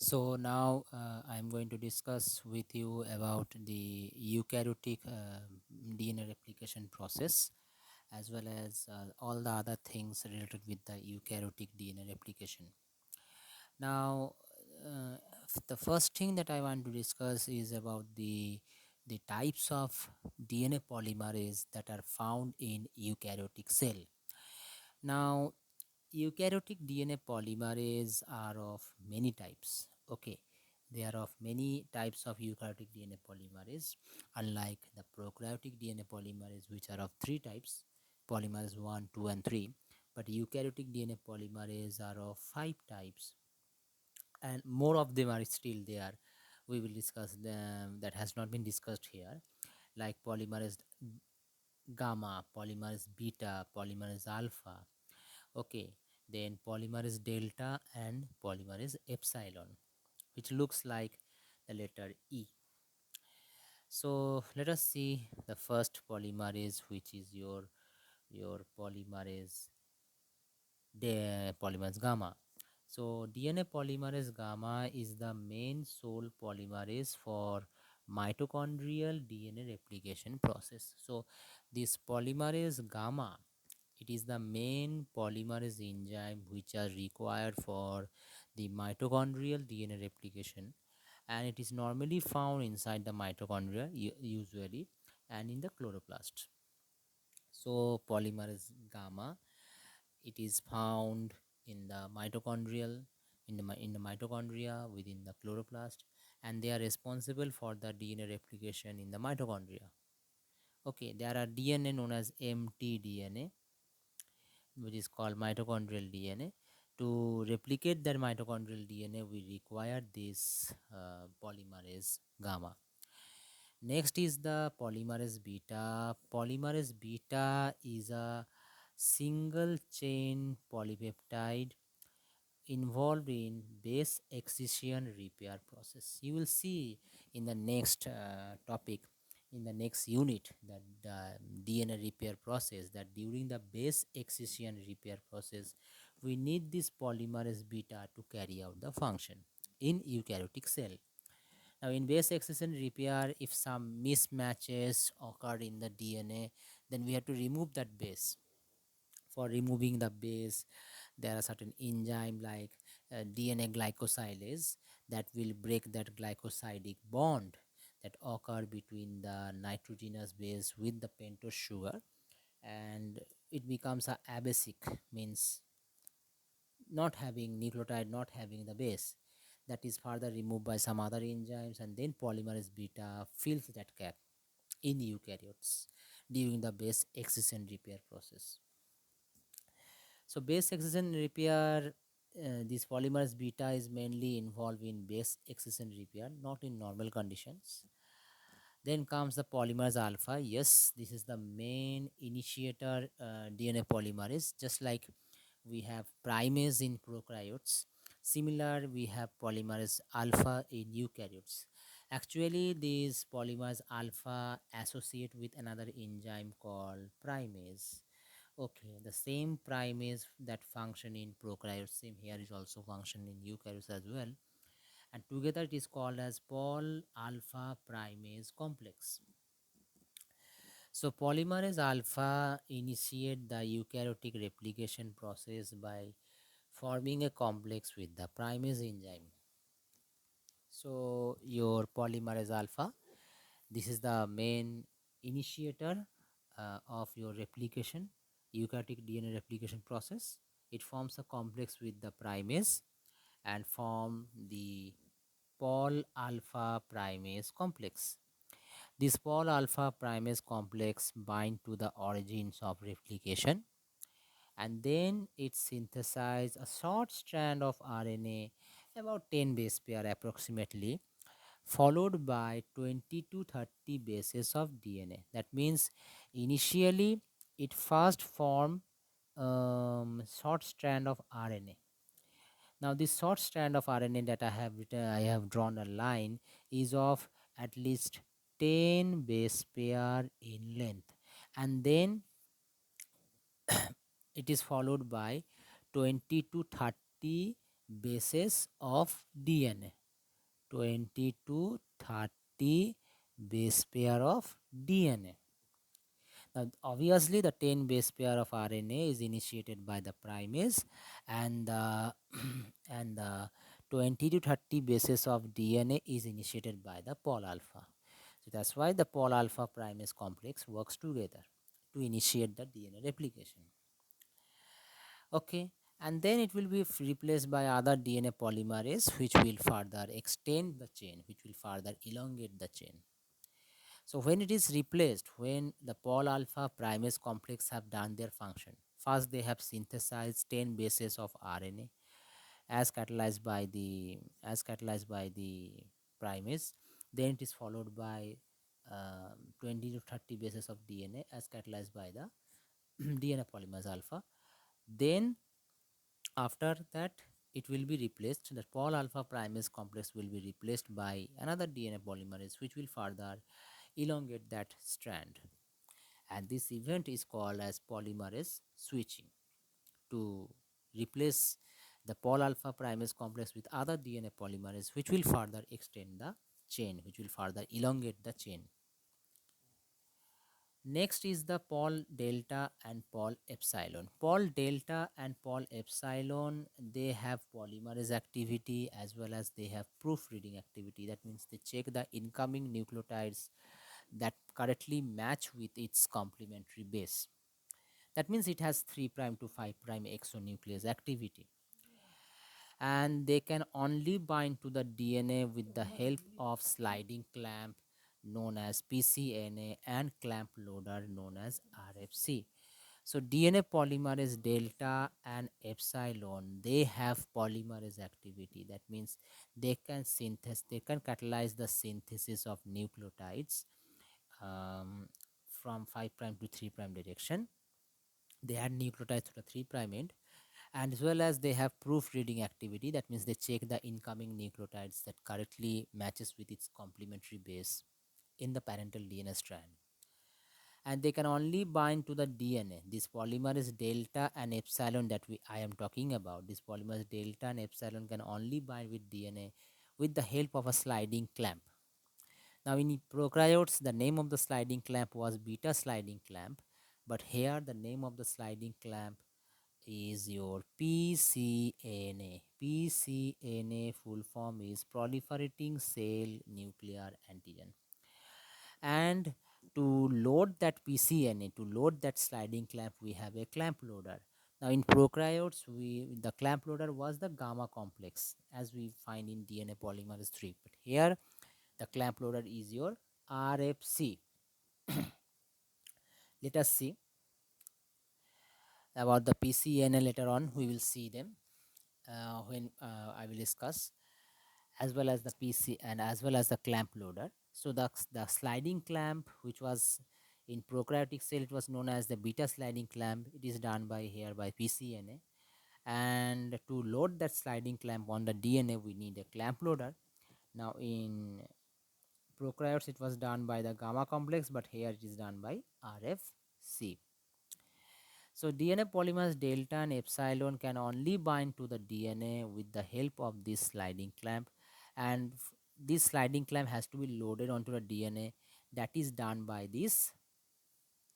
So now I'm going to discuss with you about the eukaryotic DNA replication process as well as all the other things related with the eukaryotic DNA replication. Now, the first thing that I want to discuss is about the types of DNA polymerase that are found in eukaryotic cell. Now, eukaryotic DNA polymerase are of many types. Okay, they are of many types of eukaryotic DNA polymerase, unlike the prokaryotic DNA polymerase, which are of three types: polymerase 1, 2, and 3. But eukaryotic DNA polymerase are of five types, and more of them are still there. We will discuss them that has not been discussed here, like polymerase gamma, polymerase beta, polymerase alpha. Okay, then polymerase delta and polymerase epsilon, which looks like the letter E. So let us see the first polymerase, which is your polymerase gamma. So DNA polymerase gamma is the main sole polymerase for mitochondrial DNA replication process. So this polymerase gamma, it is the main polymerase enzyme which are required for the mitochondrial DNA replication, and it is normally found inside the mitochondria usually and in the chloroplast. So polymerase gamma, it is found in the mitochondrial in the mitochondria within the chloroplast, and they are responsible for the DNA replication in the mitochondria. Okay, there are DNA known as mtDNA, which is called mitochondrial DNA. To replicate that mitochondrial DNA, we require this polymerase gamma. Next is the polymerase beta. Polymerase beta is a single chain polypeptide involved in base excision repair process. You will see in the next topic, in the next unit, that the DNA repair process, that during the base excision repair process we need this polymerase beta to carry out the function in eukaryotic cell. Now in base excision repair, if some mismatches occurred in the DNA, then we have to remove that base. For removing the base, there are certain enzyme like DNA glycosylase that will break that glycosidic bond that occur between the nitrogenous base with the pentose sugar, and it becomes a abasic, means not having nucleotide, not having the base. That is further removed by some other enzymes, and then polymerase beta fills that gap in eukaryotes during the base excision repair process. So base excision repair, this polymerase beta is mainly involved in base excision repair, not in normal conditions. Then comes the polymerase alpha. Yes, this is the main initiator DNA polymerase. Just like we have primase in prokaryotes, similar we have polymerase alpha in eukaryotes. Actually, this polymerase alpha associate with another enzyme called primase. Okay, the same primase that function in prokaryotes, same here is also function in eukaryotes as well, and together it is called as Pol alpha primase complex. So polymerase alpha initiate the eukaryotic replication process by forming a complex with the primase enzyme. So your polymerase alpha, this is the main initiator of your replication, eukaryotic DNA replication process. It forms a complex with the primase and form the Pol alpha primase complex. This Pol alpha primase complex bind to the origins of replication, and then it synthesizes a short strand of RNA, about 10 base pair approximately, followed by 20 to 30 bases of DNA. That means initially it first form short strand of RNA. Now this short strand of RNA that I have drawn a line, is of at least 10 base pair in length, and then it is followed by 20 to 30 bases of DNA. 20 to 30 base pair of DNA. Now, obviously, the 10 base pair of RNA is initiated by the primase, and the and the 20 to 30 bases of DNA is initiated by the Pol alpha. So that's why the Pol alpha primase complex works together to initiate the DNA replication. Okay, and then it will be replaced by other DNA polymerase, which will further extend the chain, which will further elongate the chain. So when it is replaced, when the Pol alpha primase complex have done their function, first they have synthesized 10 bases of RNA as catalyzed by the primase. Then it is followed by 20 to 30 bases of DNA as catalyzed by the DNA polymerase alpha. Then after that, it will be replaced. The Pol alpha primase complex will be replaced by another DNA polymerase, which will further elongate that strand. And this event is called as polymerase switching to replace the Pol alpha primase complex with other DNA polymerase, which will further extend the chain, which will further elongate the chain. Next is the Pol delta and Pol epsilon. Pol delta and Pol epsilon, they have polymerase activity as well as they have proofreading activity. That means they check the incoming nucleotides that correctly match with its complementary base. That means it has 3' to 5' exonuclease activity. And they can only bind to the DNA with the help of sliding clamp known as pCNA and clamp loader known as RFC. So DNA polymerase delta and epsilon, they have polymerase activity. That means they can catalyze the synthesis of nucleotides from 5' to 3' direction. They add nucleotides to the 3' end, and as well as they have proofreading activity. That means they check the incoming nucleotides that correctly matches with its complementary base in the parental DNA strand. And they can only bind to the DNA. This polymerase delta and epsilon that I am talking about, this polymerase delta and epsilon can only bind with DNA with the help of a sliding clamp. Now in prokaryotes, the name of the sliding clamp was beta sliding clamp, but here the name of the sliding clamp is your pCNA. pCNA full form is proliferating cell nuclear antigen. And to load that pCNA, to load that sliding clamp, we have a clamp loader. Now in prokaryotes, the clamp loader was the gamma complex as we find in DNA polymerase 3. But here the clamp loader is your RFC. Let us see about the pCNA later on. We will see them when I will discuss, as well as the PC and as well as the clamp loader. So the sliding clamp, which was in prokaryotic cell, it was known as the beta sliding clamp. It is done by here by pCNA. And to load that sliding clamp on the DNA, we need a clamp loader. Now in prokaryotes, it was done by the gamma complex, but here it is done by RFC. So DNA polymerase delta and epsilon can only bind to the DNA with the help of this sliding clamp, and this sliding clamp has to be loaded onto the DNA. That is done by this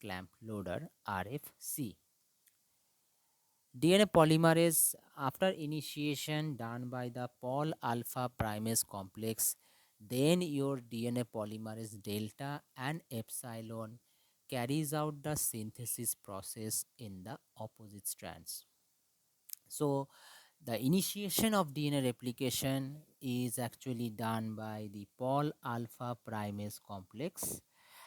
clamp loader RFC. DNA polymerase, after initiation done by the Pol alpha primase complex, then your DNA polymerase delta and epsilon carries out the synthesis process in the opposite strands. So the initiation of DNA replication is actually done by the Pol alpha primase complex,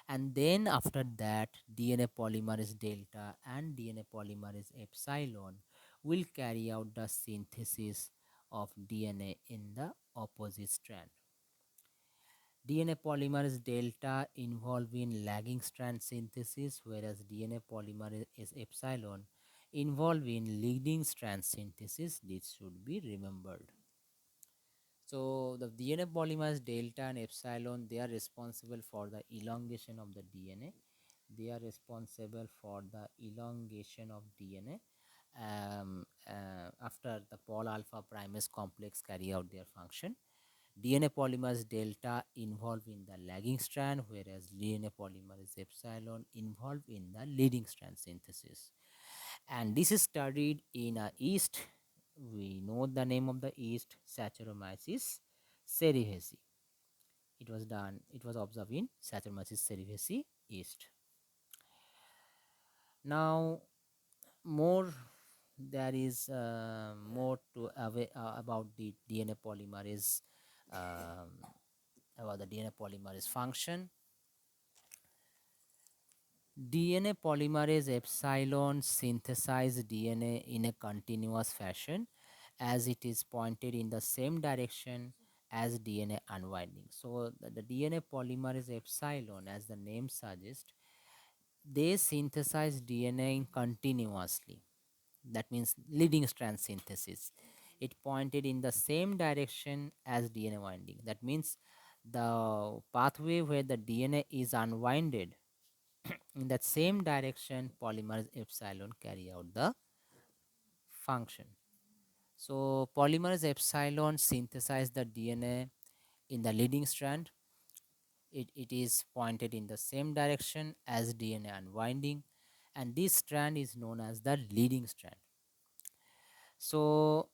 and then after that DNA polymerase delta and DNA polymerase epsilon will carry out the synthesis of DNA in the opposite strand. DNA polymerase delta involve in lagging strand synthesis, whereas DNA polymerase epsilon involve in leading strand synthesis. This should be remembered. So the DNA polymerase delta and epsilon, they are responsible for the elongation of the DNA. They are responsible for the elongation of DNA after the Pol alpha primase complex carry out their function, DNA polymerase delta involved in the lagging strand, whereas DNA polymerase epsilon involved in the leading strand synthesis. And this is studied in a yeast. We know the name of the yeast, Saccharomyces cerevisiae. It was observed in Saccharomyces cerevisiae yeast. Now, more there is more to about the DNA polymerase, um, about the DNA polymerase function. DNA polymerase epsilon synthesize DNA in a continuous fashion as it is pointed in the same direction as DNA unwinding. So the DNA polymerase epsilon, as the name suggests, they synthesize DNA continuously. That means leading strand synthesis. It pointed in the same direction as DNA winding. That means the pathway where the DNA is unwinded, in that same direction polymerase epsilon carry out the function. So polymerase epsilon synthesize the DNA in the leading strand. It is pointed in the same direction as DNA unwinding, and this strand is known as the leading strand. So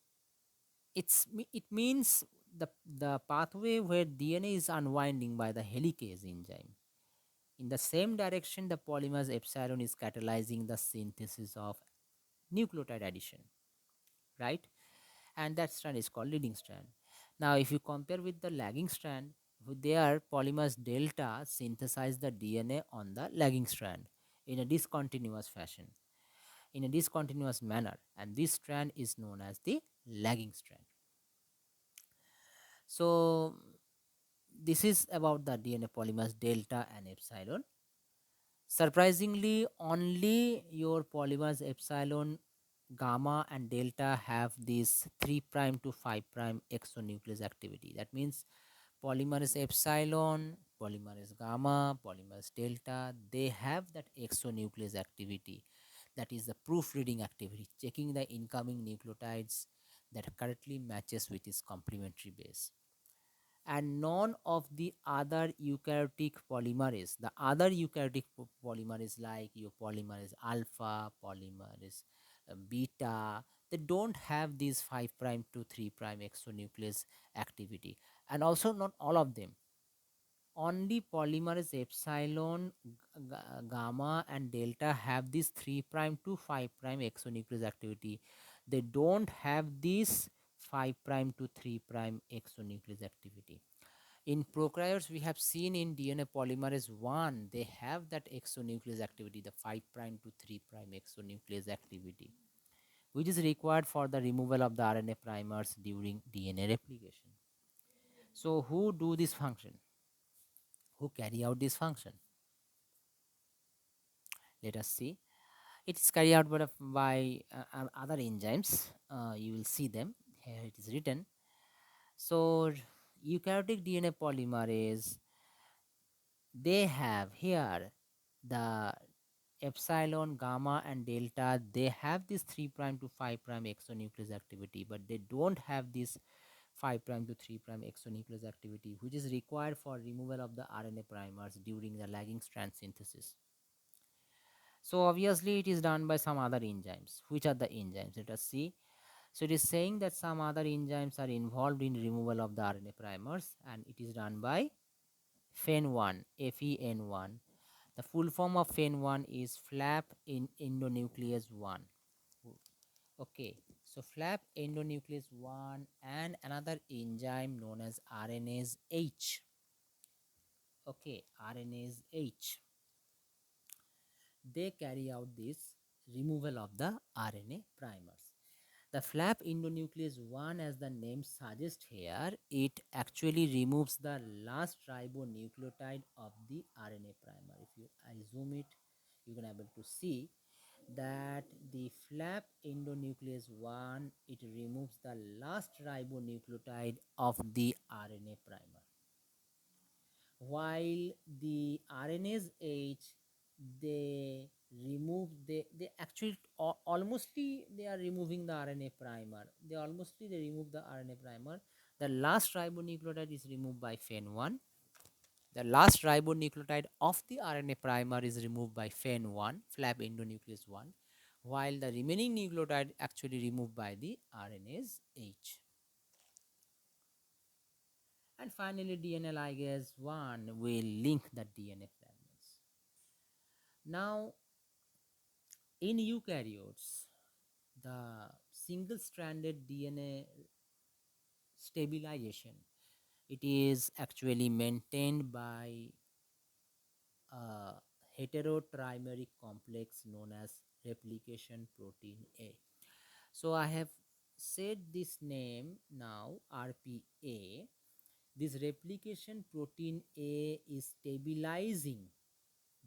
it means the pathway where DNA is unwinding by the helicase enzyme. In the same direction, the polymerase epsilon is catalyzing the synthesis of nucleotide addition, right? And that strand is called leading strand. Now, if you compare with the lagging strand, there polymerase delta synthesize the DNA on the lagging strand in a discontinuous fashion, in a discontinuous manner, and this strand is known as the lagging strand. So, this is about the DNA polymerase delta and epsilon. Surprisingly, only your polymers epsilon, gamma, and delta have this 3' to 5' exonuclease activity. That means polymerase epsilon, polymerase gamma, polymerase delta, they have that exonuclease activity. That is the proofreading activity, checking the incoming nucleotides that correctly matches with its complementary base. And none of the other eukaryotic polymerase, the other eukaryotic polymerase like your polymerase alpha, polymerase beta, they don't have this 5' to 3' exonuclease activity. And also not all of them, only polymerase epsilon, gamma, and delta have this 3' to 5' exonuclease activity. They don't have this 5' to 3' exonuclease activity. In prokaryotes, we have seen in DNA polymerase 1, they have that exonuclease activity, the 5' to 3' exonuclease activity, which is required for the removal of the RNA primers during DNA replication. So, who do this function? Who carry out this function? Let us see. It is carried out by other enzymes. You will see them. Here it is written. So, eukaryotic DNA polymerase, they have here the epsilon, gamma, and delta. They have this 3' to 5' exonuclease activity, but they don't have this 5' to 3' exonuclease activity, which is required for removal of the RNA primers during the lagging strand synthesis. So obviously it is done by some other enzymes. Which are the enzymes? Let us see. So it is saying that some other enzymes are involved in removal of the RNA primers, and it is done by FEN1, FEN1. The full form of FEN1 is flap in endonuclease 1. Okay, so flap endonuclease 1 and another enzyme known as RNase H. Okay, RNase H, they carry out this removal of the RNA primers. The flap endonuclease 1, as the name suggests here, it actually removes the last ribonucleotide of the RNA primer. If I zoom it, you can able to see that the flap endonuclease 1, it removes the last ribonucleotide of the RNA primer, while the RNase H, they remove, they actually almostly they are removing the RNA primer. They remove the RNA primer. The last ribonucleotide is removed by FEN1. The last ribonucleotide of the RNA primer is removed by FEN1, flap endonuclease 1, while the remaining nucleotide actually removed by the RNase H. And finally, DNA ligase 1 will link the DNA fragments. Now, in eukaryotes, the single stranded DNA stabilization, it is actually maintained by a heterotrimeric complex known as replication protein A. So I have said this name now, RPA. This replication protein A is stabilizing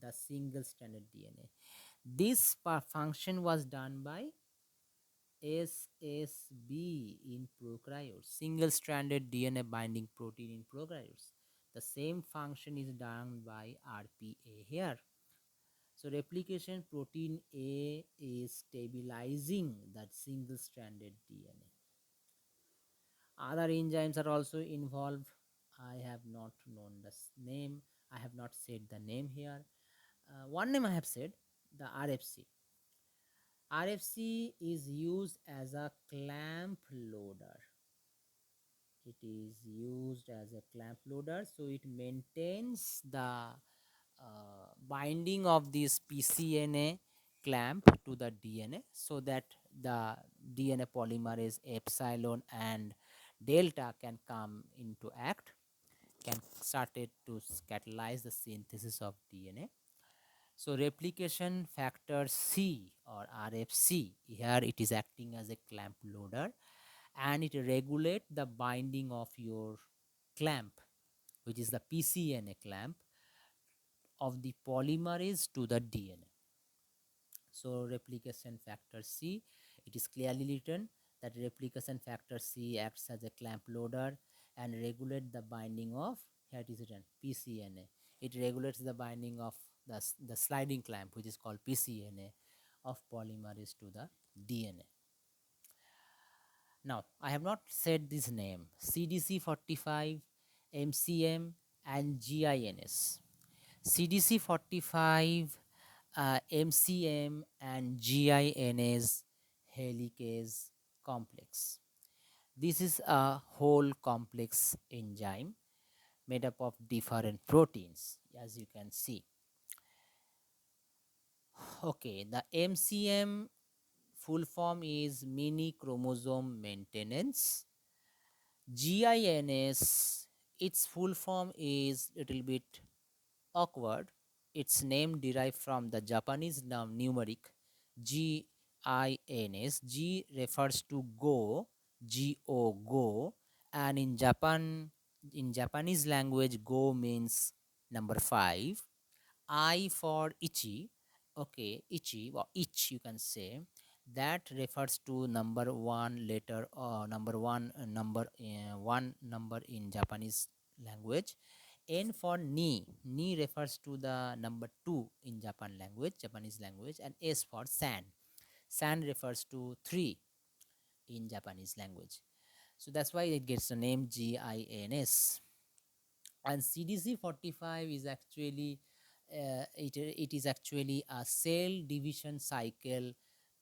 the single stranded DNA. This function was done by SSB in prokaryotes, single stranded DNA binding protein in prokaryotes. The same function is done by RPA here. So replication protein A is stabilizing that single stranded DNA. Other enzymes are also involved. I have not known the name. I have not said the name here. One name I have said, the RFC. RFC is used as a clamp loader. It is used as a clamp loader, so it maintains the binding of this pCNA clamp to the DNA so that the DNA polymerase epsilon and delta can come into act, can start it to catalyze the synthesis of DNA. So replication factor C or RFC, here it is acting as a clamp loader and it regulates the binding of your clamp, which is the pCNA clamp of the polymerase to the DNA. So replication factor C, it is clearly written that replication factor C acts as a clamp loader and regulate the binding of, here it is written, pCNA. It regulates the binding of the sliding clamp, which is called pCNA, of polymerase to the DNA. Now, I have not said this name, CDC45, MCM and GINS. CDC45, MCM and GINase helicase complex. This is a whole complex enzyme made up of different proteins, as you can see. Okay, the MCM full form is mini chromosome maintenance. GINS, its full form is little bit awkward. Its name derived from the Japanese numeric GINS. G refers to go, go, and in Japanese language, go means number 5. I for ichi, okay, ichi or ich you can say, that refers to number 1 letter or number 1 one number in Japanese language. N for ni refers to the number 2 in Japanese language, and S for san refers to 3 in Japanese language. So that's why it gets the name GINS. And CDC45 is actually it is actually a cell division cycle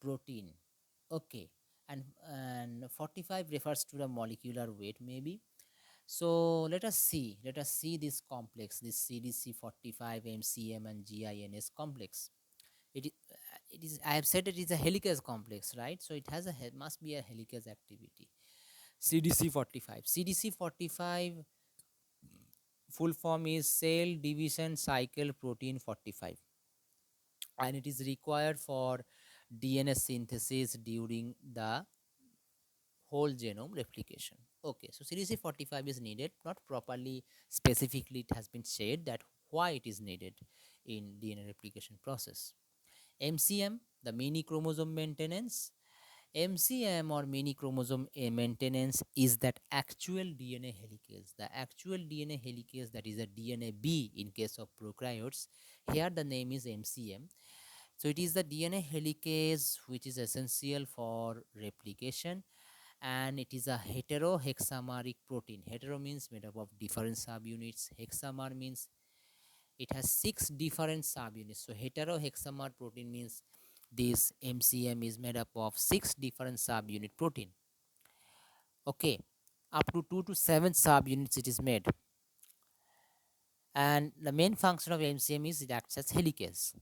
protein. Okay, and 45 refers to the molecular weight maybe. So let us see this complex, this CDC45, MCM and GINS complex. It is I have said it is a helicase complex, right? So it has must be a helicase activity. CDC45 full form is cell division cycle protein 45, and it is required for DNA synthesis during the whole genome replication. Okay, so CDC45 is needed, not properly specifically it has been said that why it is needed in DNA replication process. MCM, the mini chromosome maintenance. MCM or mini chromosome maintenance is that actual DNA helicase. The actual DNA helicase, that is a DNA B in case of prokaryotes. Here the name is MCM. So it is the DNA helicase which is essential for replication, and it is a heterohexameric protein. Hetero means made up of different subunits. Hexamer means it has 6 different subunits. So heterohexamer protein means this MCM is made up of 6 different subunit protein. Okay, up to 2 to 7 subunits it is made. And the main function of MCM is it acts as helicase.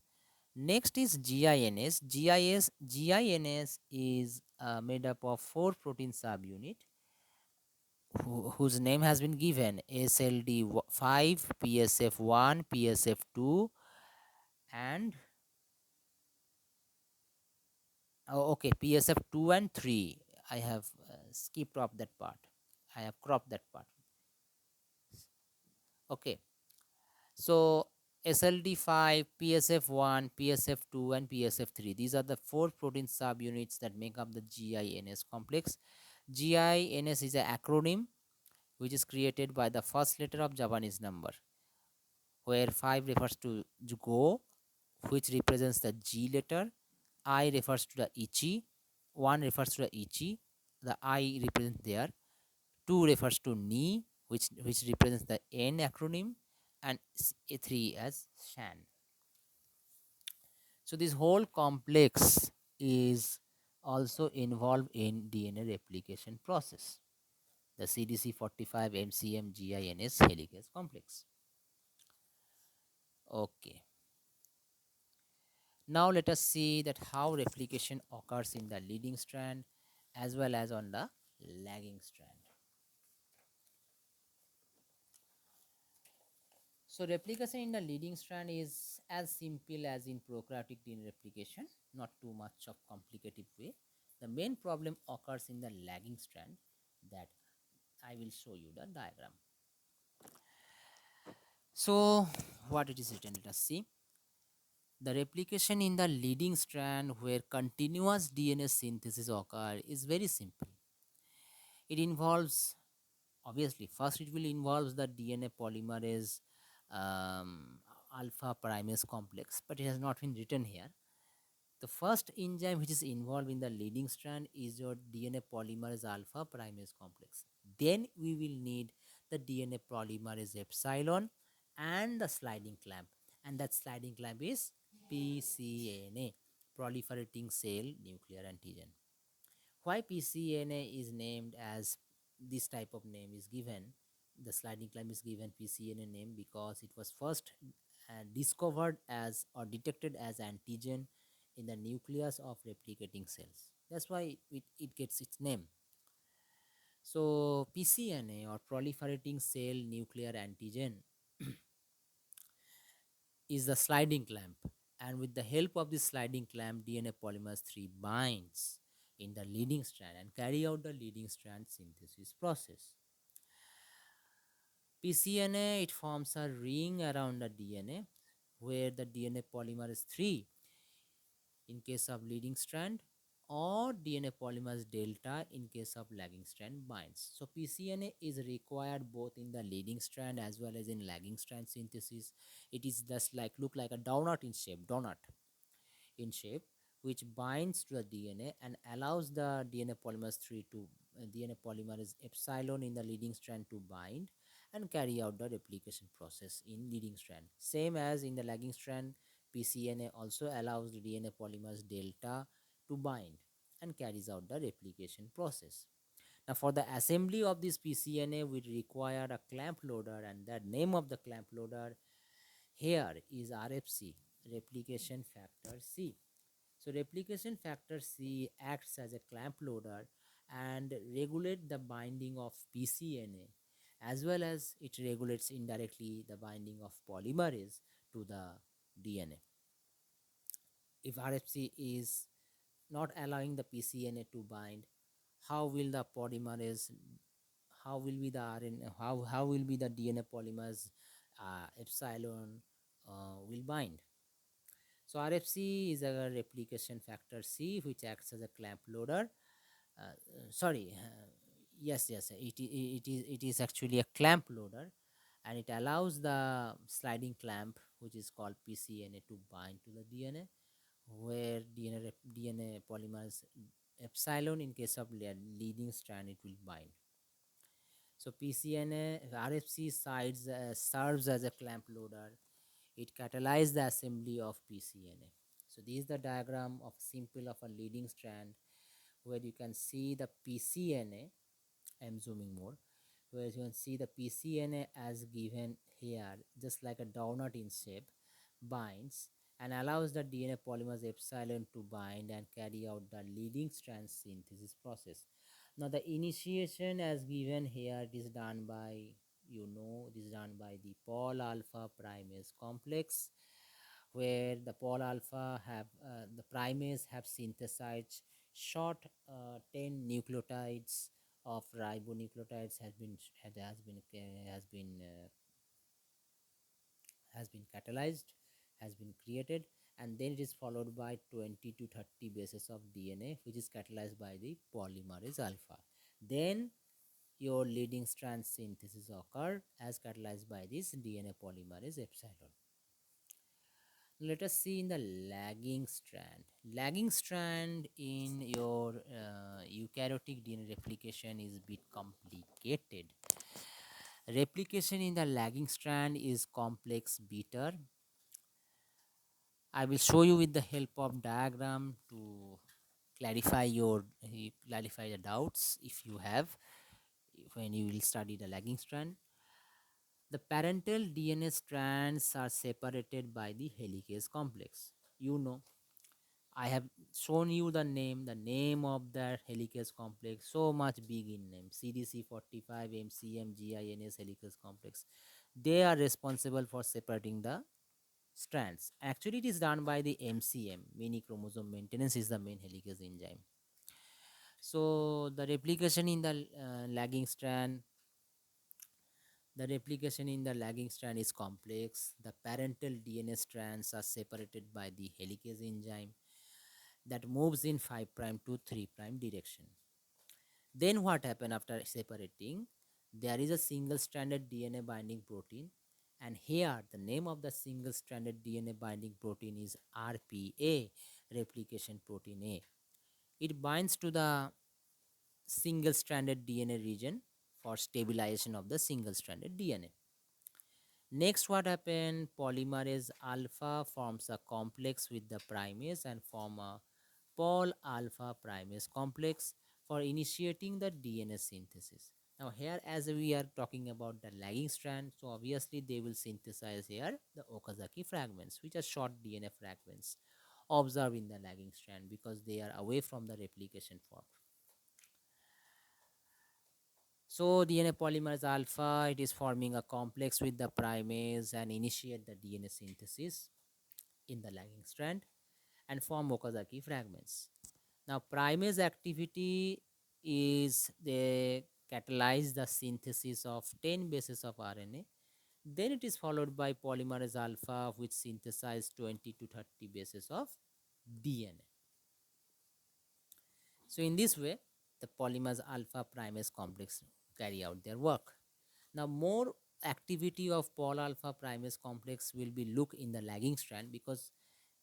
Next is GINS. GINS is made up of 4 protein subunit whose name has been given: SLD5, PSF1, PSF2, and okay, PSF2 and 3. I have skipped off that part. I have cropped that part. Okay, so SLD5, PSF1, PSF2, and PSF3. These are the 4 protein subunits that make up the GINS complex. GINS is an acronym which is created by the first letter of Japanese number, where 5 refers to Go, which represents the G letter, I refers to the Ichi, 1 refers to the Ichi, the I represents there, 2 refers to Ni, which represents the N acronym, and 3 as Shan. So this whole complex is also involved in DNA replication process, the CDC45 MCM GINS helicase complex. Okay. Now let us see that how replication occurs in the leading strand as well as on the lagging strand. So replication in the leading strand is as simple as in prokaryotic DNA replication, not too much of complicated way. The main problem occurs in the lagging strand that I will show you the diagram. So what it is written, let us see. The replication in the leading strand where continuous DNA synthesis occur is very simple. It involves, obviously, first it will involve the DNA polymerase alpha primase complex, but it has not been written here. The first enzyme which is involved in the leading strand is your DNA polymerase alpha primase complex. Then we will need the DNA polymerase epsilon and the sliding clamp, and that sliding clamp is pCNA, proliferating cell nuclear antigen. Why PCNA is named as this type of name is given, the sliding clamp is given PCNA name because it was first discovered as or detected as antigen in the nucleus of replicating cells. That's why it gets its name. So PCNA, or proliferating cell nuclear antigen, is the sliding clamp, and with the help of this sliding clamp DNA polymerase 3 binds in the leading strand and carry out the leading strand synthesis process. PCNA, it forms a ring around the DNA where the DNA polymerase 3 in case of leading strand or DNA polymerase delta in case of lagging strand binds. So PCNA is required both in the leading strand as well as in lagging strand synthesis. It is just like look like a donut in shape, which binds to the DNA and allows the DNA polymerase 3 to DNA polymerase epsilon in the leading strand to bind and carry out the replication process in leading strand. Same as in the lagging strand, PCNA also allows the DNA polymerase delta to bind and carries out the replication process. Now for the assembly of this PCNA, we require a clamp loader, and the name of the clamp loader here is RFC, replication factor C. So replication factor C acts as a clamp loader and regulate the binding of PCNA, as well as it regulates indirectly the binding of polymerase to the DNA. If RFC is not allowing the PCNA to bind, how will the polymerase, how will be the RNA, how will be the DNA polymerase epsilon will bind? So RFC is a replication factor C which acts as a clamp loader. Sorry, yes, it is actually a clamp loader, and it allows the sliding clamp, which is called PCNA, to bind to the DNA, where DNA polymerase epsilon in case of leading strand it will bind. So PCNA RFC sides serves as a clamp loader. It catalyzes the assembly of PCNA. So this is the diagram of simple of a leading strand where you can see the PCNA. I'm zooming more, where you can see the PCNA as given here, just like a donut in shape, binds and allows the DNA polymerase epsilon to bind and carry out the leading strand synthesis process. Now the initiation as given here, it is done by, it is done by the Pol alpha primase complex, where the Pol alpha have the primase have synthesized short 10 nucleotides of ribonucleotides has been catalyzed, has been created, and then it is followed by 20 to 30 bases of DNA, which is catalyzed by the polymerase alpha. Then your leading strand synthesis occur as catalyzed by this DNA polymerase epsilon. Let us see in the lagging strand. Lagging strand in your eukaryotic DNA replication is a bit complicated. Replication in the lagging strand is complex bitter. I will show you with the help of diagram to clarify the doubts if you have when you will study the lagging strand. The parental DNA strands are separated by the helicase complex. I have shown you the name of the helicase complex, so much big in name, CDC45, MCM, GINS helicase complex. They are responsible for separating the strands. Actually, it is done by the MCM, mini chromosome maintenance is the main helicase enzyme. So the replication in the lagging strand is complex. The parental DNA strands are separated by the helicase enzyme that moves in 5 prime to 3 prime direction. Then what happens after separating? There is a single stranded DNA binding protein, and here the name of the single stranded DNA binding protein is RPA, replication protein A. It binds to the single stranded DNA region for stabilization of the single stranded DNA. Next, what happened? Polymerase alpha forms a complex with the primase and form a Pol alpha primase complex for initiating the DNA synthesis. Now here, as we are talking about the lagging strand, so obviously they will synthesize here the Okazaki fragments, which are short DNA fragments observed in the lagging strand because they are away from the replication fork. So DNA polymerase alpha, it is forming a complex with the primase and initiate the DNA synthesis in the lagging strand and form Okazaki fragments. Now primase activity is they catalyze the synthesis of 10 bases of RNA. Then it is followed by polymerase alpha, which synthesize 20 to 30 bases of DNA. So in this way, the polymerase alpha primase complex carry out their work. Now more activity of Pol alpha primase complex will be look in the lagging strand because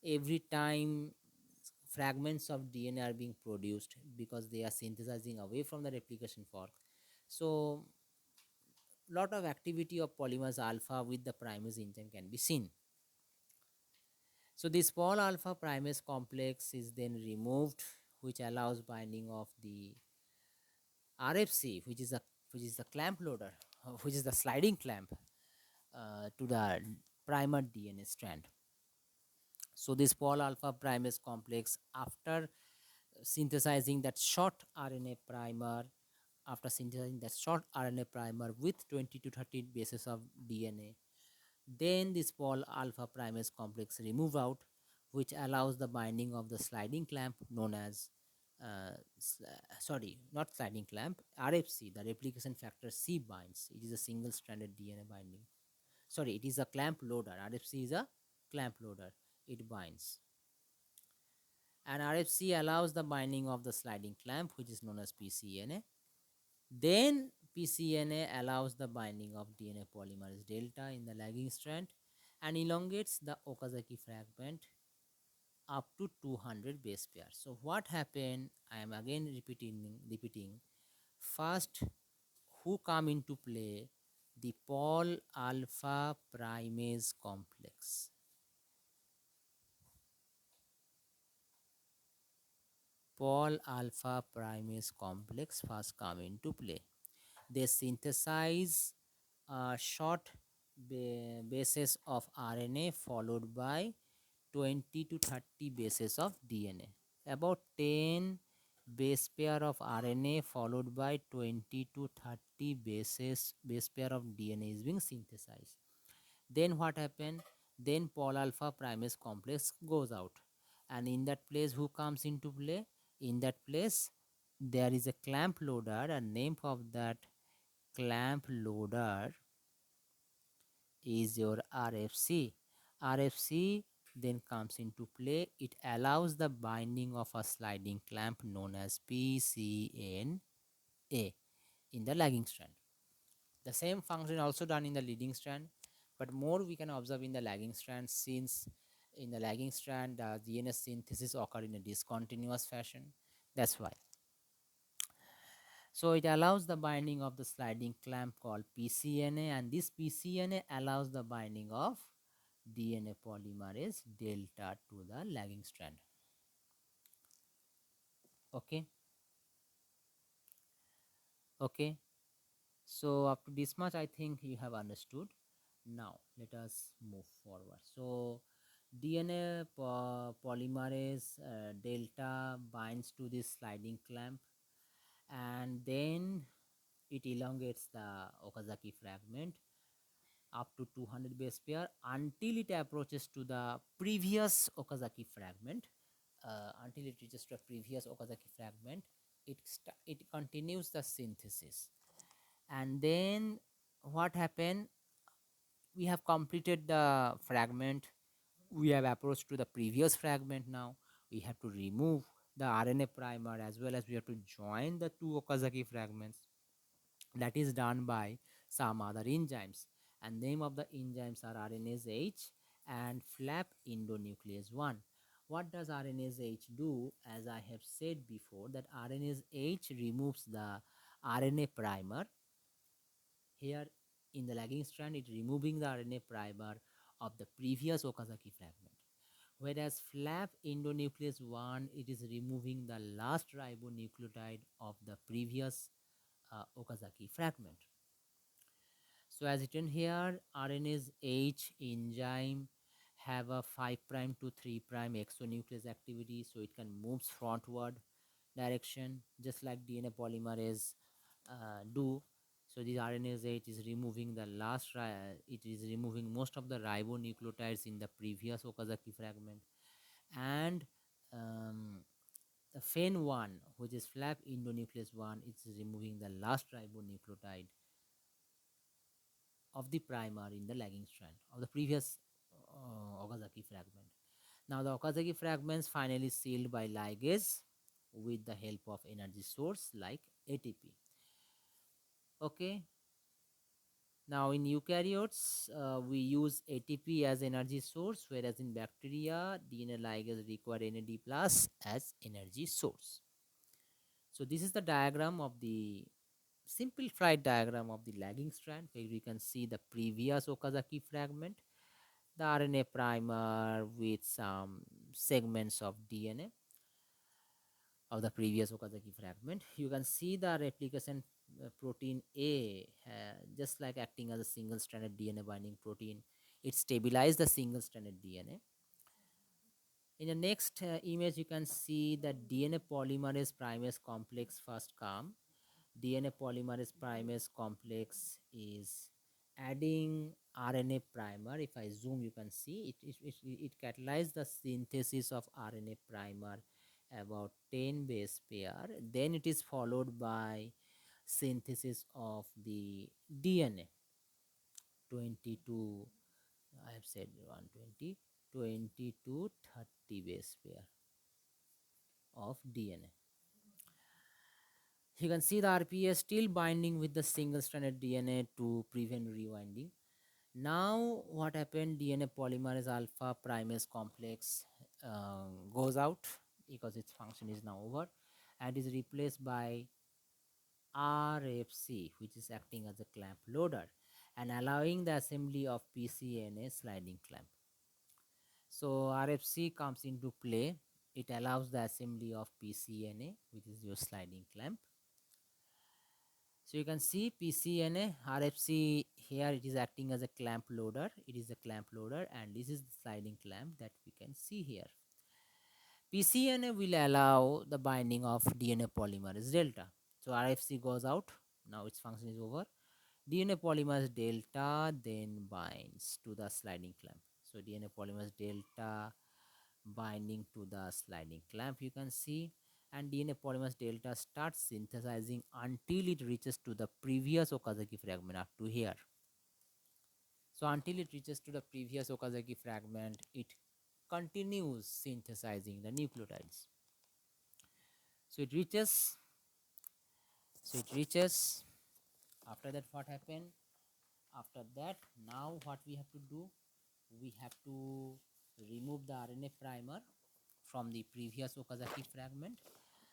every time fragments of DNA are being produced because they are synthesizing away from the replication fork. So lot of activity of polymerase alpha with the primase enzyme can be seen. So this Pol alpha primase complex is then removed, which allows binding of the RFC, which is the clamp loader, which is the sliding clamp to the primer DNA strand. So this Pol alpha primase complex, after synthesizing that short RNA primer, with 20 to 30 bases of DNA, then this Pol alpha primase complex remove out, which allows the binding of the sliding clamp known as not sliding clamp, RFC, the replication factor C binds. It is a single stranded DNA binding. It is a clamp loader. RFC is a clamp loader. It binds. And RFC allows the binding of the sliding clamp, which is known as PCNA. Then PCNA allows the binding of DNA polymerase delta in the lagging strand and elongates the Okazaki fragment up to 200 base pairs. So what happened? I am again repeating. First, who come into play? The Pol alpha primase complex. Pol alpha primase complex first come into play. They synthesize a short bases of RNA followed by 20 to 30 bases of DNA. About 10 base pair of RNA followed by 20 to 30 base pair of DNA is being synthesized. Then what happened? Then Pol alpha primase complex goes out, and in that place, who comes into play? In that place, there is a clamp loader, and name of that clamp loader is your RFC. RFC then comes into play. It allows the binding of a sliding clamp known as PCNA in the lagging strand. The same function also done in the leading strand, but more we can observe in the lagging strand, since in the lagging strand the DNA synthesis occur in a discontinuous fashion. That's why. So it allows the binding of the sliding clamp called PCNA, and this PCNA allows the binding of DNA polymerase delta to the lagging strand. Okay. Okay. So up to this much, I think you have understood. Now let us move forward. So DNA polymerase delta binds to this sliding clamp, and then it elongates the Okazaki fragment up to 200 base pair until it approaches to the previous Okazaki fragment. Until it reaches to a previous Okazaki fragment, it continues the synthesis. And then what happened? We have completed the fragment. We have approached to the previous fragment. Now we have to remove the RNA primer, as well as we have to join the two Okazaki fragments. That is done by some other enzymes, and name of the enzymes are RNase H and flap endonuclease 1. What does RNase H do? As I have said before, that RNase H removes the RNA primer. Here in the lagging strand, it removing the RNA primer of the previous Okazaki fragment, whereas flap endonuclease 1, it is removing the last ribonucleotide of the previous Okazaki fragment. So as written here, RNase H enzyme have a 5' to 3' exonuclease activity, so it can move frontward direction just like DNA polymerase do. So this RNase H is removing the it is removing most of the ribonucleotides in the previous Okazaki fragment, and the FEN1, which is flap endonuclease 1, is removing the last ribonucleotide of the primer in the lagging strand of the previous Okazaki fragment. Now the Okazaki fragments finally sealed by ligase with the help of energy source like ATP. Okay. Now in eukaryotes, we use ATP as energy source, whereas in bacteria, DNA ligase require NAD plus as energy source. So this is the diagram of the simplified diagram of the lagging strand, where we can see the previous Okazaki fragment, the RNA primer with some segments of DNA of the previous Okazaki fragment. You can see the replication protein A, just like acting as a single stranded DNA binding protein. It stabilizes the single stranded DNA. In the next image, you can see that DNA polymerase primase complex first come. DNA polymerase primase complex is adding RNA primer. If I zoom, you can see it catalyzes the synthesis of RNA primer about 10 base pair. Then it is followed by synthesis of the DNA 22. I have said 120, 20 to 30 base pair of DNA. You can see the RPA still binding with the single stranded DNA to prevent rewinding. Now what happened? DNA polymerase alpha primase complex goes out because its function is now over and is replaced by RFC, which is acting as a clamp loader and allowing the assembly of PCNA sliding clamp. So RFC comes into play. It allows the assembly of PCNA, which is your sliding clamp. So you can see PCNA, RFC here, it is acting as a clamp loader. It is a clamp loader and this is the sliding clamp that we can see here. PCNA will allow the binding of DNA polymerase delta. So RFC goes out. Now its function is over. DNA polymerase delta then binds to the sliding clamp. So DNA polymerase delta binding to the sliding clamp, you can see, and DNA polymerase delta starts synthesizing until it reaches to the previous Okazaki fragment up to here. So until it reaches to the previous Okazaki fragment, it continues synthesizing the nucleotides. So it reaches, after that what happened? After that, now what we have to do? We have to remove the RNA primer from the previous Okazaki fragment.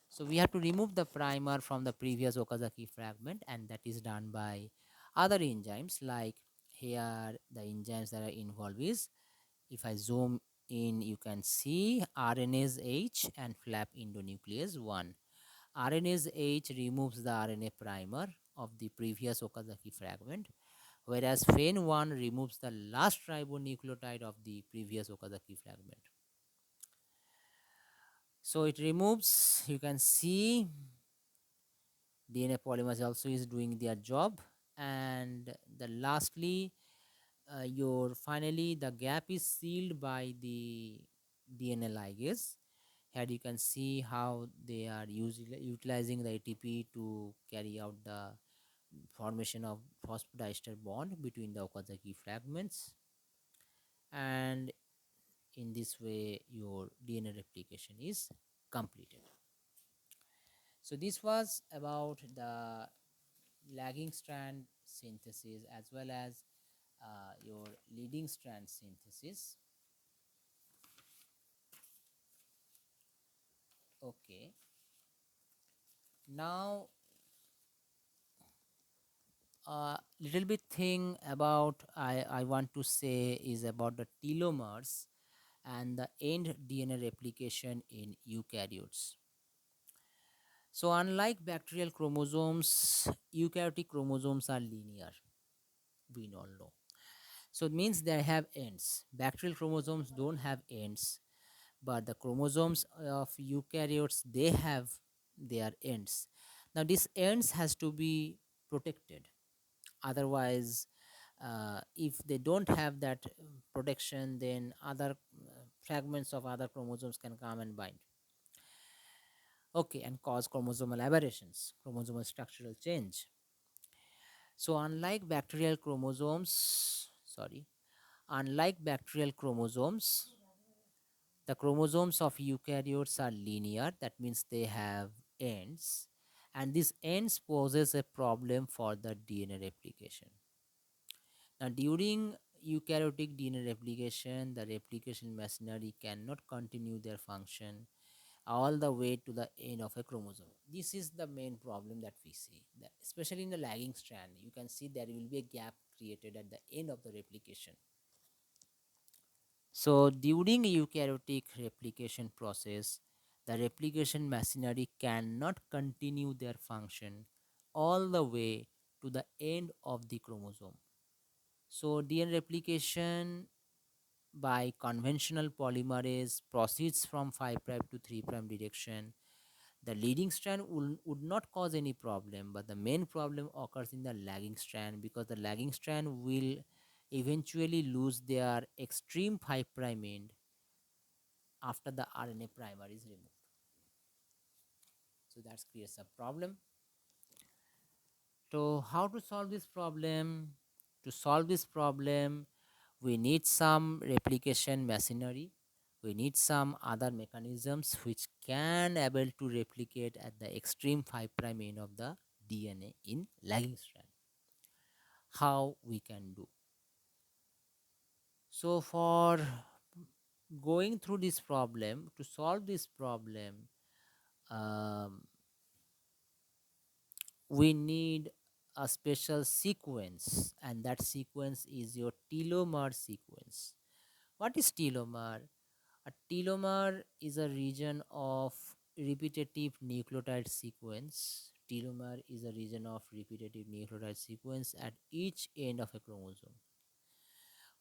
So we have to remove the primer from the previous Okazaki fragment, and that is done by other enzymes. Like here the enzymes that are involved is, if I zoom in, you can see RNase H and flap endonuclease 1. RNase H removes the RNA primer of the previous Okazaki fragment, whereas FEN1 removes the last ribonucleotide of the previous Okazaki fragment. So it removes, you can see DNA polymerase also is doing their job, and the lastly your finally the gap is sealed by the DNA ligase. Here you can see how they are utilizing the ATP to carry out the formation of phosphodiester bond between the Okazaki fragments, and in this way your DNA replication is completed. So this was about the lagging strand synthesis as well as your leading strand synthesis. Okay, now little bit thing about I want to say is about the telomeres and the end DNA replication in eukaryotes. So unlike bacterial chromosomes, eukaryotic chromosomes are linear, we all know. So it means they have ends. Bacterial chromosomes don't have ends, but the chromosomes of eukaryotes, they have their ends. Now these ends has to be protected. Otherwise, if they don't have that protection, then other fragments of other chromosomes can come and bind. Okay, and cause chromosomal aberrations, chromosomal structural change. So unlike bacterial chromosomes, the chromosomes of eukaryotes are linear. That means they have ends, and this ends poses a problem for the DNA replication. Now, during eukaryotic DNA replication, the replication machinery cannot continue their function all the way to the end of a chromosome. This is the main problem that we see, especially in the lagging strand. You can see there will be a gap created at the end of the replication. So during eukaryotic replication process, the replication machinery cannot continue their function all the way to the end of the chromosome. So DNA replication by conventional polymerase proceeds from 5' to 3' direction. The leading strand would not cause any problem, but the main problem occurs in the lagging strand, because the lagging strand will eventually lose their extreme 5' end after the RNA primer is removed. So that creates a problem. So how to solve this problem? To solve this problem, we need some replication machinery. We need some other mechanisms which can able to replicate at the extreme 5' end of the DNA in lagging strand. How we can do? So for going through this problem, to solve this problem, um, we need a special sequence, and that sequence is your telomere sequence. What is telomere? A telomere is a region of repetitive nucleotide sequence. Telomere is a region of repetitive nucleotide sequence at each end of a chromosome,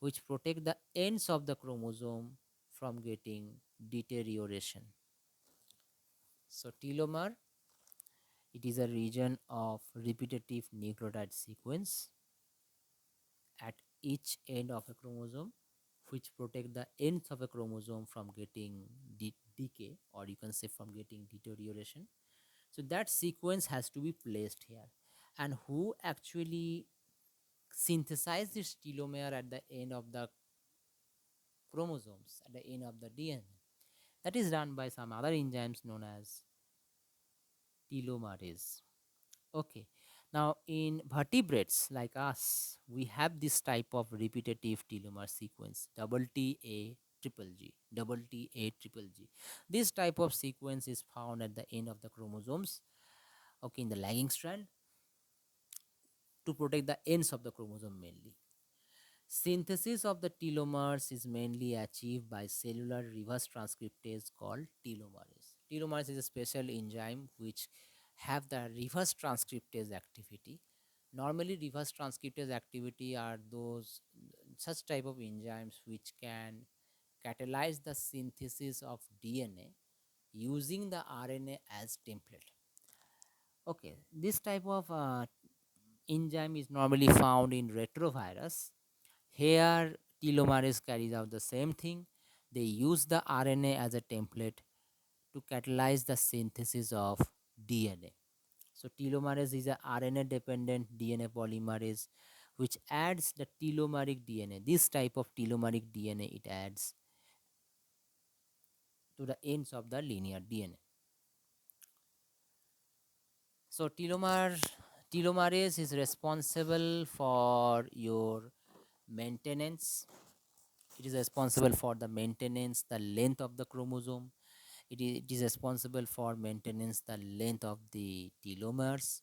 which protect the ends of the chromosome from getting deterioration. So telomere, it is a region of repetitive nucleotide sequence at each end of a chromosome, which protect the ends of a chromosome from getting decay, or you can say from getting deterioration. So that sequence has to be placed here. And who actually synthesize this telomere at the end of the chromosomes, at the end of the DNA? That is done by some other enzymes known as telomerase. Okay. Now, in vertebrates like us, we have this type of repetitive telomere sequence, double T A triple G, double T A triple G. This type of sequence is found at the end of the chromosomes, okay, in the lagging strand, to protect the ends of the chromosome mainly. Synthesis of the telomeres is mainly achieved by cellular reverse transcriptase called telomerase. Telomerase is a special enzyme which have the reverse transcriptase activity. Normally, reverse transcriptase activity are those such type of enzymes which can catalyze the synthesis of DNA using the RNA as template. Okay, this type of enzyme is normally found in retrovirus. Here, telomerase carries out the same thing. They use the RNA as a template to catalyze the synthesis of DNA. So, telomerase is a RNA dependent DNA polymerase which adds the telomeric DNA. This type of telomeric DNA it adds to the ends of the linear DNA. So, telomerase is responsible for your maintenance. It is responsible for the maintenance, the length of the chromosome. It is responsible for maintenance the length of the telomeres.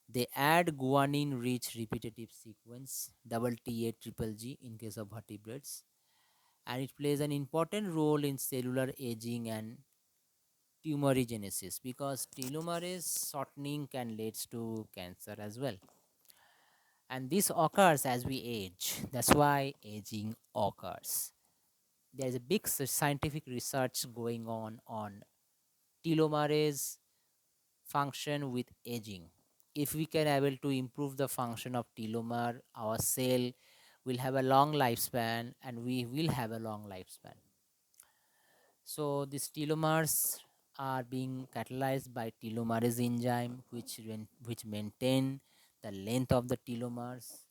They add guanine rich repetitive sequence, double TA triple G in case of vertebrates, and it plays an important role in cellular aging and tumorigenesis, because telomerase shortening can lead to cancer as well. And this occurs as we age. That's why aging occurs. There is a big scientific research going on telomerase function with aging. If we can able to improve the function of telomere, our cell will have a long lifespan and we will have a long lifespan. So these telomeres are being catalyzed by telomerase enzyme which maintain the length of the telomeres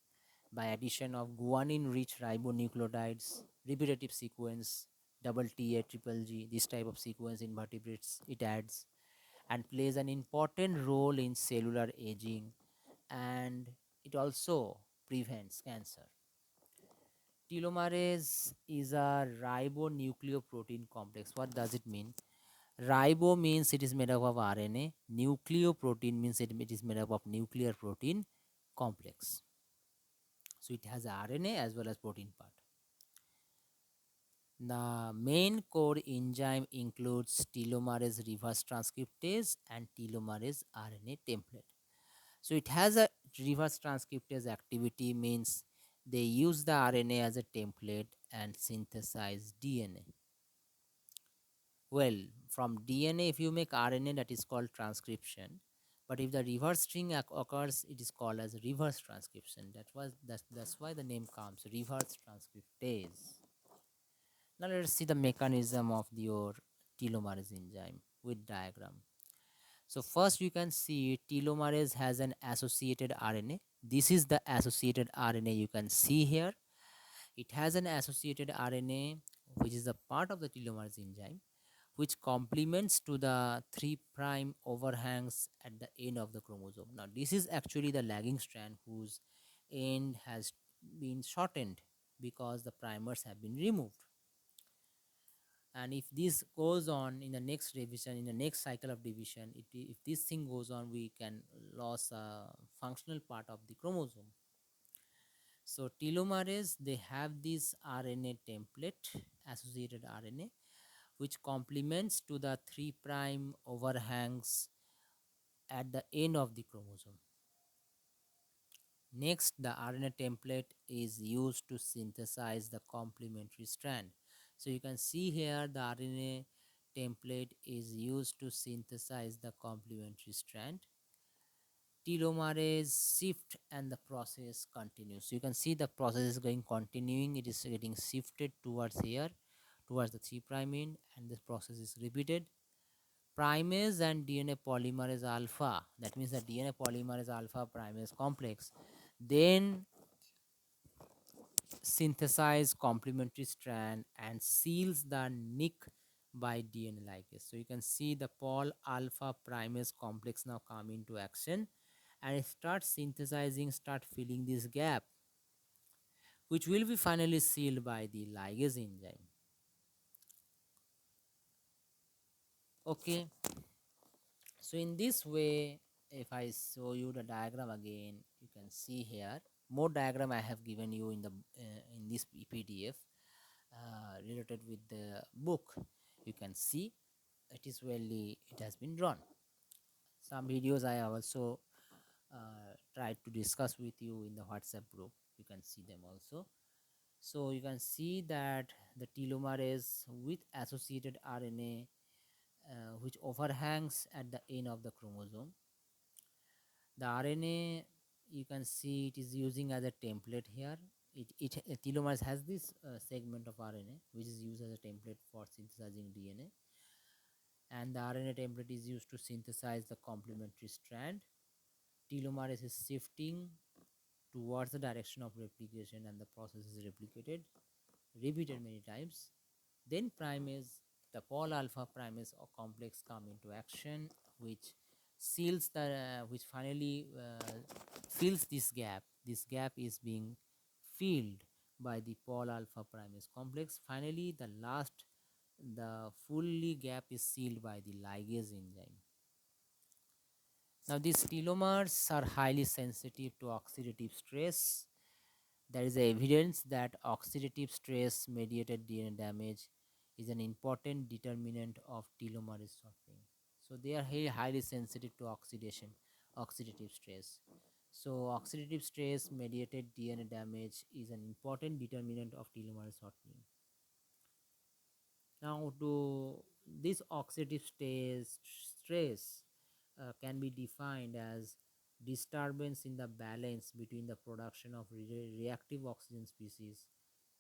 by addition of guanine rich ribonucleotides, repetitive sequence, double TA triple G, this type of sequence in vertebrates it adds, and plays an important role in cellular aging, and it also prevents cancer. Telomerase is a ribonucleoprotein complex. What does it mean? Ribo means it is made up of RNA. Nucleoprotein means it is made up of nuclear protein complex. So it has RNA as well as protein part. The main core enzyme includes telomerase reverse transcriptase and telomerase RNA template. So it has a reverse transcriptase activity, means they use the RNA as a template and synthesize DNA. Well, from DNA, if you make RNA, that is called transcription. But if the reverse string occurs, it is called as reverse transcription. That's why the name comes reverse transcriptase. Now let us see the mechanism of your telomerase enzyme with diagram. So first you can see telomerase has an associated RNA. This is the associated RNA you can see here. It has an associated RNA which is a part of the telomerase enzyme, which complements to the 3' overhangs at the end of the chromosome. Now this is actually the lagging strand whose end has been shortened because the primers have been removed. And if this goes on in the next revision, in the next cycle of division, if this thing goes on, we can lose a functional part of the chromosome. So telomerase, they have this RNA template, associated RNA, which complements to the 3' overhangs at the end of the chromosome. Next, the RNA template is used to synthesize the complementary strand. So you can see here the RNA template is used to synthesize the complementary strand. Telomerase shift and the process continues. So you can see the process is going continuing. It is getting shifted towards here, towards the 3' end, and this process is repeated. Primase and DNA polymerase alpha, that means the DNA polymerase alpha primase complex, then synthesize complementary strand and seals the nick by DNA ligase. So you can see the Pol alpha primase complex now come into action and it starts synthesizing, start filling this gap, which will be finally sealed by the ligase enzyme. Okay, so in this way, if I show you the diagram again, you can see here more diagram I have given you in the in this PDF related with the book. You can see it is it has been drawn. Some videos I have also tried to discuss with you in the WhatsApp group. You can see them also. So you can see that the telomerase with associated RNA which overhangs at the end of the chromosome. The RNA, you can see it is using as a template here. Telomerase has this segment of RNA which is used as a template for synthesizing DNA, and the RNA template is used to synthesize the complementary strand. Telomerase is shifting towards the direction of replication and the process is repeated many times. Then primase, the Pol alpha primase or complex come into action, which seals the which finally fills this gap. This gap is being filled by the Pol alpha primase complex. Finally, the fully gap is sealed by the ligase enzyme. Now, these telomers are highly sensitive to oxidative stress. There is evidence that oxidative stress mediated DNA damage is an important determinant of telomerase shortening. So they are highly sensitive to oxidative stress. So oxidative stress mediated DNA damage is an important determinant of telomerase shortening. Now, to this oxidative stress can be defined as disturbance in the balance between the production of reactive oxygen species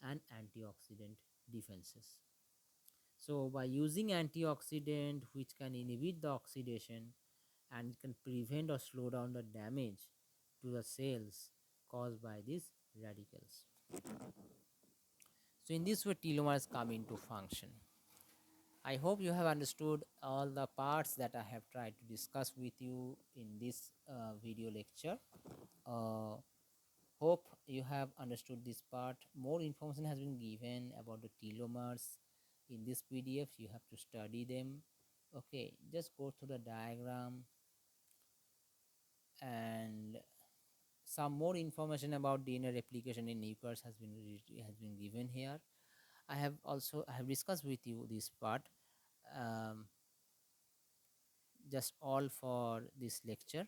and antioxidant defenses. So, by using antioxidant which can inhibit the oxidation and can prevent or slow down the damage to the cells caused by these radicals. So, in this way, telomeres come into function. I hope you have understood all the parts that I have tried to discuss with you in this video lecture. Hope you have understood this part. More information has been given about the telomeres in this PDF. You have to study them. Okay, just go through the diagram, and some more information about DNA replication in nucleus has been given here. I have discussed with you this part. Just all for this lecture.